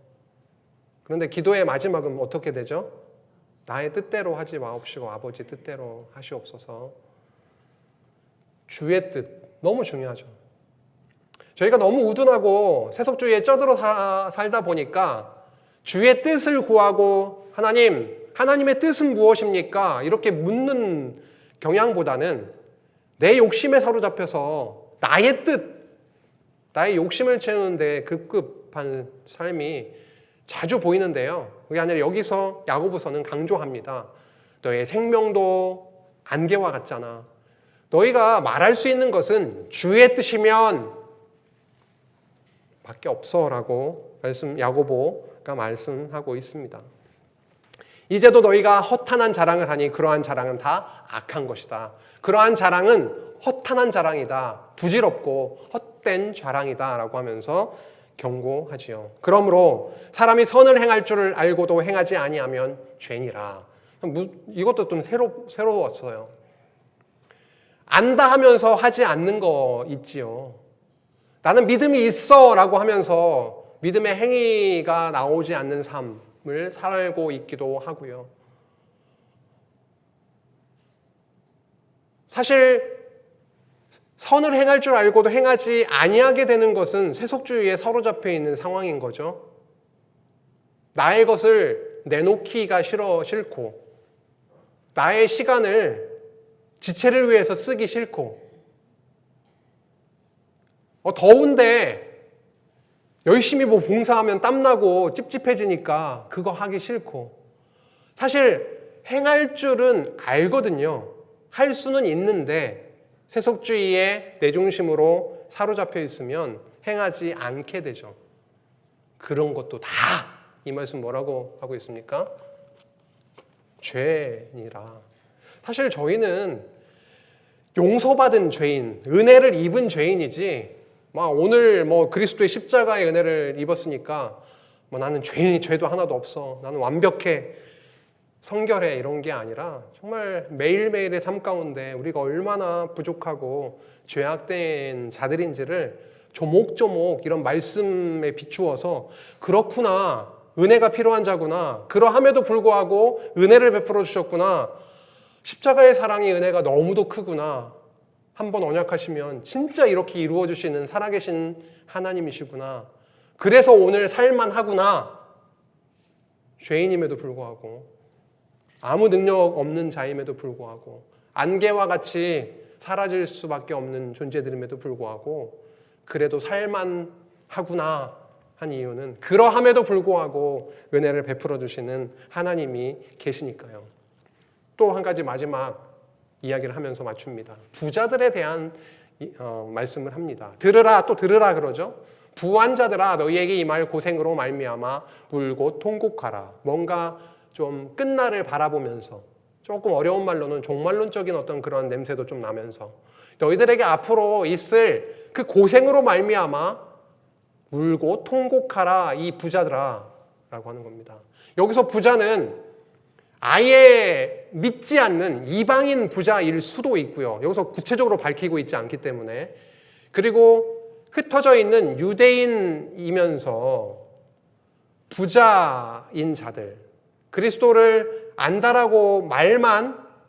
그런데 기도의 마지막은 어떻게 되죠? 나의 뜻대로 하지 마옵시고 아버지 뜻대로 하시옵소서. 주의 뜻, 너무 중요하죠. 저희가 너무 우둔하고 세속주의에 쩌들어 살다 보니까 주의 뜻을 구하고 하나님의 뜻은 무엇입니까? 이렇게 묻는 경향보다는 내 욕심에 사로잡혀서 나의 뜻, 나의 욕심을 채우는데 급급한 삶이 자주 보이는데요. 그게 아니라 여기서 야고보서는 강조합니다. 너의 생명도 안개와 같잖아. 너희가 말할 수 있는 것은 주의 뜻이면 밖에 없어라고 야고보가 말씀하고 있습니다. 이제도 너희가 허탄한 자랑을 하니 그러한 자랑은 다 악한 것이다. 그러한 자랑은 허탄한 자랑이다. 부질없고 헛된 자랑이다 라고 하면서 경고하지요. 그러므로 사람이 선을 행할 줄을 알고도 행하지 아니하면 죄니라. 이것도 좀 새로웠어요. 안다 하면서 하지 않는 거 있지요. 나는 믿음이 있어 라고 하면서 믿음의 행위가 나오지 않는 삶을 살고 있기도 하고요. 사실 선을 행할 줄 알고도 행하지 아니하게 되는 것은 세속주의에 사로잡혀 있는 상황인 거죠. 나의 것을 내놓기가 싫고 나의 시간을 지체를 위해서 쓰기 싫고 더운데 열심히 봉사하면 땀나고 찝찝해지니까 그거 하기 싫고 사실 행할 줄은 알거든요. 할 수는 있는데 세속주의의 내중심으로 사로잡혀 있으면 행하지 않게 되죠. 그런 것도 다 이 말씀 뭐라고 하고 있습니까? 죄니라. 사실 저희는 용서받은 죄인, 은혜를 입은 죄인이지 오늘 그리스도의 십자가의 은혜를 입었으니까 나는 죄도 하나도 없어. 나는 완벽해. 성결해 이런 게 아니라 정말 매일매일의 삶 가운데 우리가 얼마나 부족하고 죄악된 자들인지를 조목조목 이런 말씀에 비추어서 그렇구나. 은혜가 필요한 자구나. 그러함에도 불구하고 은혜를 베풀어 주셨구나. 십자가의 사랑이 은혜가 너무도 크구나. 한번 언약하시면 진짜 이렇게 이루어 주시는 살아계신 하나님이시구나. 그래서 오늘 살만하구나. 죄인임에도 불구하고 아무 능력 없는 자임에도 불구하고 안개와 같이 사라질 수밖에 없는 존재들임에도 불구하고 그래도 살만하구나 한 이유는 그러함에도 불구하고 은혜를 베풀어 주시는 하나님이 계시니까요. 또 한 가지 마지막 이야기를 하면서 맞춥니다. 부자들에 대한 말씀을 합니다. 들으라, 또 들으라 그러죠. 부한 자들아 너희에게 임할 고생으로 말미암아 울고 통곡하라. 뭔가 좀 끝날을 바라보면서, 조금 어려운 말로는 종말론적인 어떤 그런 냄새도 좀 나면서, 너희들에게 앞으로 있을 그 고생으로 말미암아 울고 통곡하라 이 부자들아 라고 하는 겁니다. 여기서 부자는 아예 믿지 않는 이방인 부자일 수도 있고요. 여기서 구체적으로 밝히고 있지 않기 때문에. 그리고 흩어져 있는 유대인이면서 부자인 자들, 그리스도를 안다라고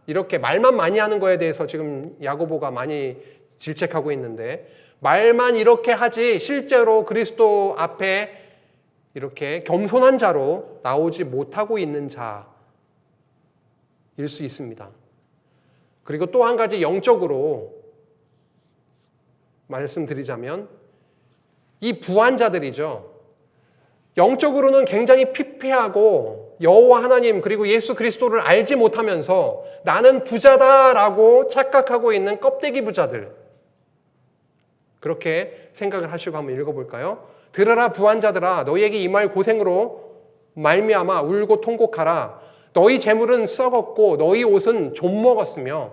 이렇게 말만 많이 하는 거에 대해서 지금 야고보가 많이 질책하고 있는데, 말만 이렇게 하지 실제로 그리스도 앞에 이렇게 겸손한 자로 나오지 못하고 있는 자일 수 있습니다. 그리고 또 한 가지 영적으로 말씀드리자면 이 부한 자들이죠. 영적으로는 굉장히 피폐하고 여호와 하나님 그리고 예수 그리스도를 알지 못하면서 나는 부자다라고 착각하고 있는 껍데기 부자들, 그렇게 생각을 하시고 한번 읽어볼까요? 들으라 부한 자들아 너희에게 임할 고생으로 말미암아 울고 통곡하라. 너희 재물은 썩었고 너희 옷은 좀 먹었으며.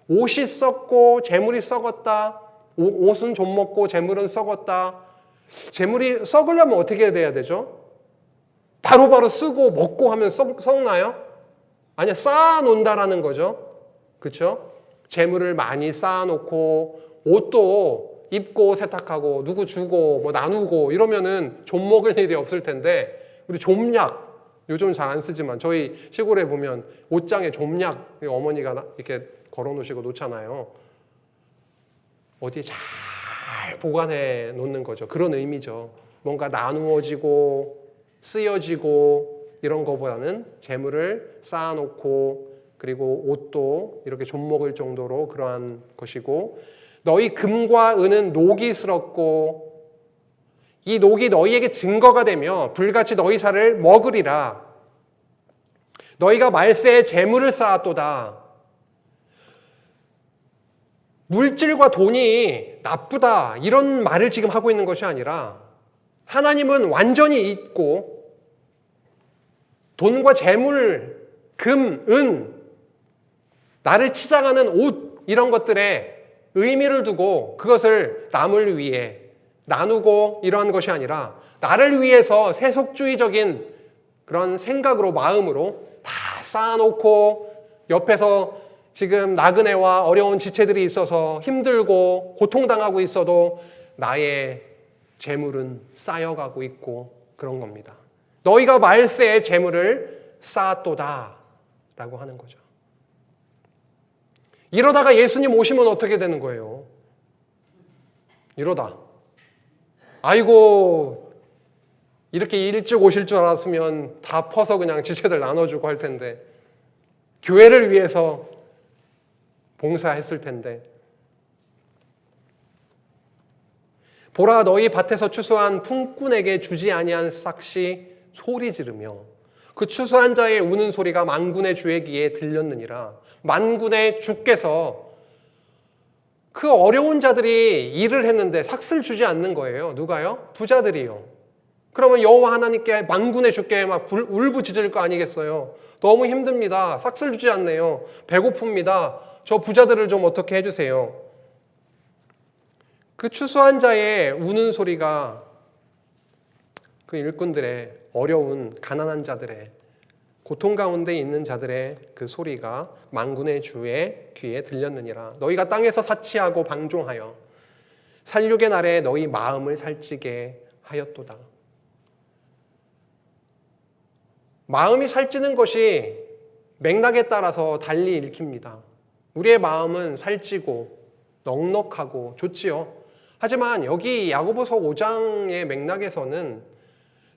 옷이 썩고 재물이 썩었다. 옷은 좀 먹고 재물은 썩었다. 재물이 썩으려면 어떻게 돼야 되죠? 바로바로 쓰고 먹고 하면 썩나요? 아니요, 쌓아놓는다라는 거죠. 그렇죠? 재물을 많이 쌓아놓고 옷도 입고 세탁하고 누구 주고 뭐 나누고 이러면은 좀 먹을 일이 없을 텐데, 우리 좀약 요즘 잘 안 쓰지만 저희 시골에 보면 옷장에 좀약 어머니가 이렇게 걸어놓으시고 놓잖아요. 어디에 잘 보관해 놓는 거죠. 그런 의미죠. 뭔가 나누어지고 쓰여지고 이런 거보다는 재물을 쌓아놓고 그리고 옷도 이렇게 좀 먹을 정도로 그러한 것이고, 너희 금과 은은 녹이스럽고 이 녹이 너희에게 증거가 되며 불같이 너희 살을 먹으리라. 너희가 말세에 재물을 쌓았도다. 물질과 돈이 나쁘다 이런 말을 지금 하고 있는 것이 아니라, 하나님은 완전히 있고 돈과 재물, 금, 은, 나를 치장하는 옷 이런 것들에 의미를 두고 그것을 남을 위해 나누고 이러한 것이 아니라 나를 위해서 세속주의적인 그런 생각으로, 마음으로 다 쌓아놓고 옆에서 지금 나그네와 어려운 지체들이 있어서 힘들고 고통당하고 있어도 나의 재물은 쌓여가고 있고 그런 겁니다. 너희가 말세에 재물을 쌓았도다 라고 하는 거죠. 이러다가 예수님 오시면 어떻게 되는 거예요? 이러다 아이고 이렇게 일찍 오실 줄 알았으면 다 퍼서 그냥 지체들 나눠주고 할 텐데, 교회를 위해서 봉사했을 텐데. 보라 너희 밭에서 추수한 품꾼에게 주지 아니한 싹시 소리 지르며 그 추수한 자의 우는 소리가 만군의 주의 귀에 들렸느니라. 만군의 주께서 그 어려운 자들이 일을 했는데 삭슬 주지 않는 거예요. 누가요? 부자들이요. 그러면 여호와 하나님께, 만군의 주께 막 울부짖을 거 아니겠어요? 너무 힘듭니다. 삭슬 주지 않네요. 배고픕니다. 저 부자들을 좀 어떻게 해주세요. 그 추수한 자의 우는 소리가 그 일꾼들의, 어려운 가난한 자들의, 고통 가운데 있는 자들의 그 소리가 만군의 주의 귀에 들렸느니라. 너희가 땅에서 사치하고 방종하여 살육의 날에 너희 마음을 살찌게 하였도다. 마음이 살찌는 것이 맥락에 따라서 달리 읽힙니다. 우리의 마음은 살찌고 넉넉하고 좋지요. 하지만 여기 야고보서 5장의 맥락에서는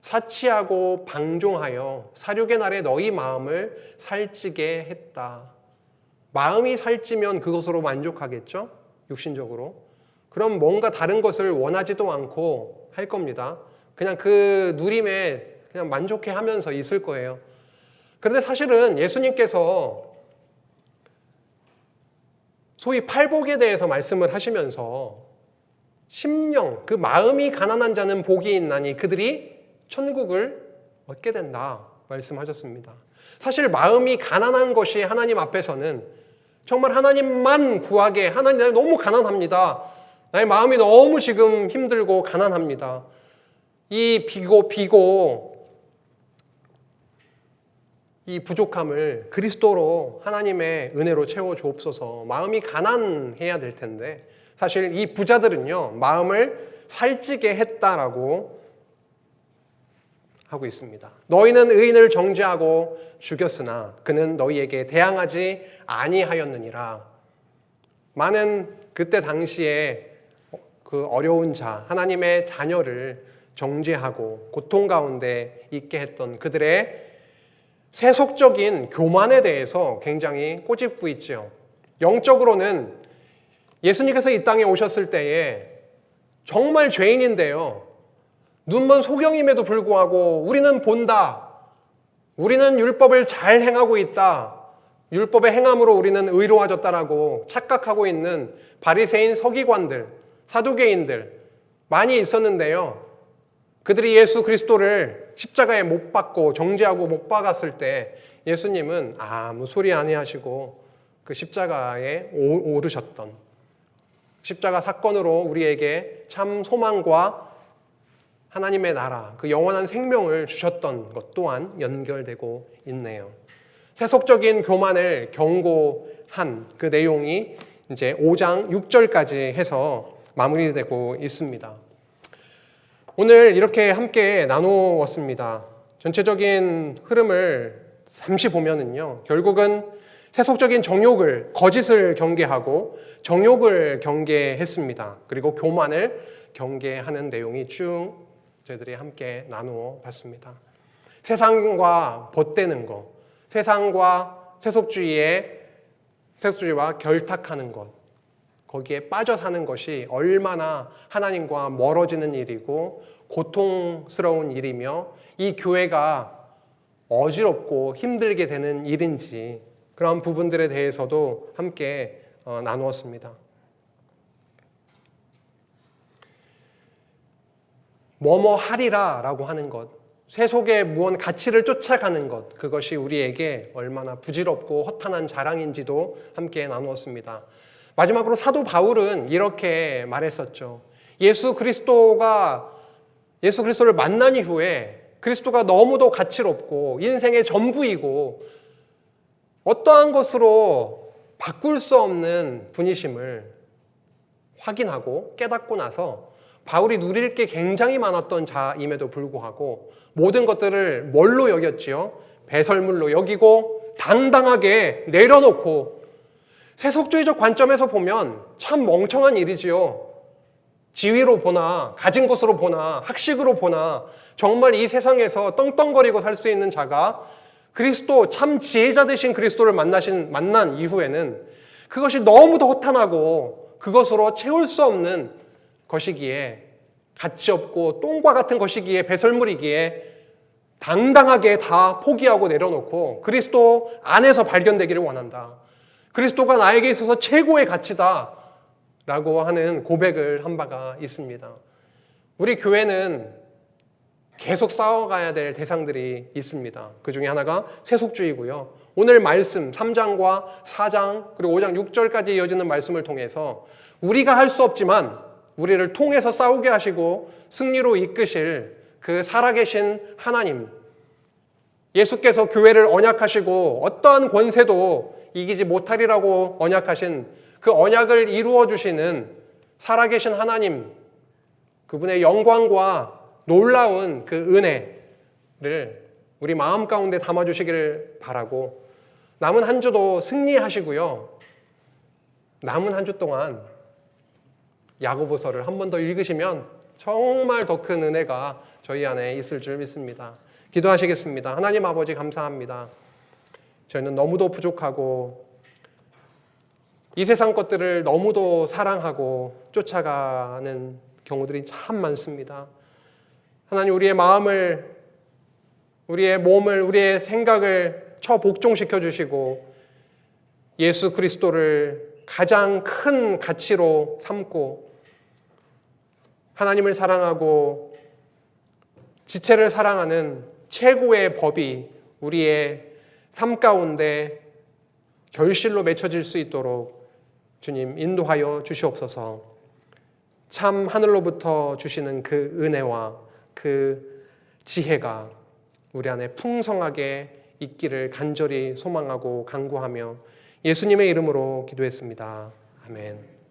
사치하고 방종하여 살육의 날에 너희 마음을 살찌게 했다. 마음이 살찌면 그것으로 만족하겠죠? 육신적으로. 그럼 뭔가 다른 것을 원하지도 않고 할 겁니다. 그냥 그 누림에 그냥 만족해 하면서 있을 거예요. 그런데 사실은 예수님께서 소위 팔복에 대해서 말씀을 하시면서 심령, 그 마음이 가난한 자는 복이 있나니 그들이 천국을 얻게 된다 말씀하셨습니다. 사실 마음이 가난한 것이 하나님 앞에서는 정말 하나님만 구하게, 하나님 나는 너무 가난합니다. 나의 마음이 너무 지금 힘들고 가난합니다. 이 이 부족함을 그리스도로 하나님의 은혜로 채워 주옵소서. 마음이 가난해야 될 텐데 사실 이 부자들은요 마음을 살찌게 했다라고 하고 있습니다. 너희는 의인을 정죄하고 죽였으나 그는 너희에게 대항하지 아니하였느니라. 많은 그때 당시에 그 어려운 자, 하나님의 자녀를 정죄하고 고통 가운데 있게 했던 그들의 세속적인 교만에 대해서 굉장히 꼬집고 있죠. 영적으로는 예수님께서 이 땅에 오셨을 때에 정말 죄인인데요. 눈먼 소경임에도 불구하고 우리는 본다. 우리는 율법을 잘 행하고 있다. 율법의 행함으로 우리는 의로워졌다라고 착각하고 있는 바리새인 서기관들, 사두개인들 많이 있었는데요. 그들이 예수 그리스도를 십자가에 못 박고 정죄하고 못 박았을 때 예수님은 아무 소리 아니하시고 그 십자가에 오르셨던 십자가 사건으로 우리에게 참 소망과 하나님의 나라, 그 영원한 생명을 주셨던 것 또한 연결되고 있네요. 세속적인 교만을 경고한 그 내용이 이제 5장 6절까지 해서 마무리되고 있습니다. 오늘 이렇게 함께 나누었습니다. 전체적인 흐름을 잠시 보면은요, 결국은 세속적인 정욕을, 거짓을 경계하고 정욕을 경계했습니다. 그리고 교만을 경계하는 내용이 쭉 저희들이 함께 나누어 봤습니다. 세상과 벗대는 것, 세상과 세속주의와 결탁하는 것, 거기에 빠져 사는 것이 얼마나 하나님과 멀어지는 일이고 고통스러운 일이며 이 교회가 어지럽고 힘들게 되는 일인지 그런 부분들에 대해서도 함께 나누었습니다. 뭐뭐 하리라 라고 하는 것, 세속의 무언 가치를 쫓아가는 것, 그것이 우리에게 얼마나 부질없고 허탄한 자랑인지도 함께 나누었습니다. 마지막으로 사도 바울은 이렇게 말했었죠. 예수 그리스도를 만난 이후에 그리스도가 너무도 가치롭고 인생의 전부이고 어떠한 것으로 바꿀 수 없는 분이심을 확인하고 깨닫고 나서 바울이 누릴 게 굉장히 많았던 자임에도 불구하고 모든 것들을 뭘로 여겼지요? 배설물로 여기고 당당하게 내려놓고 세속주의적 관점에서 보면 참 멍청한 일이지요. 지위로 보나 가진 것으로 보나 학식으로 보나 정말 이 세상에서 떵떵거리고 살 수 있는 자가 그리스도 참 지혜자 되신 그리스도를 만난 이후에는 그것이 너무도 허탄하고 그것으로 채울 수 없는 것이기에 가치 없고 똥과 같은 것이기에 배설물이기에 당당하게 다 포기하고 내려놓고 그리스도 안에서 발견되기를 원한다. 그리스도가 나에게 있어서 최고의 가치다 라고 하는 고백을 한 바가 있습니다. 우리 교회는 계속 싸워가야 될 대상들이 있습니다. 그 중에 하나가 세속주의고요. 오늘 말씀 3장과 4장 그리고 5장 6절까지 이어지는 말씀을 통해서 우리가 할 수 없지만 우리를 통해서 싸우게 하시고 승리로 이끄실 그 살아계신 하나님, 예수께서 교회를 언약하시고 어떠한 권세도 이기지 못하리라고 언약하신 그 언약을 이루어 주시는 살아계신 하나님, 그분의 영광과 놀라운 그 은혜를 우리 마음 가운데 담아주시기를 바라고 남은 한 주도 승리하시고요. 남은 한 주 동안 야고보서를 한 번 더 읽으시면 정말 더 큰 은혜가 저희 안에 있을 줄 믿습니다. 기도하시겠습니다. 하나님 아버지 감사합니다. 저희는 너무도 부족하고 이 세상 것들을 너무도 사랑하고 쫓아가는 경우들이 참 많습니다. 하나님 우리의 마음을, 우리의 몸을, 우리의 생각을 처복종시켜 주시고 예수 그리스도를 가장 큰 가치로 삼고 하나님을 사랑하고 지체를 사랑하는 최고의 법이 우리의 삶 가운데 결실로 맺혀질 수 있도록 주님 인도하여 주시옵소서. 참 하늘로부터 주시는 그 은혜와 그 지혜가 우리 안에 풍성하게 있기를 간절히 소망하고 간구하며 예수님의 이름으로 기도했습니다. 아멘.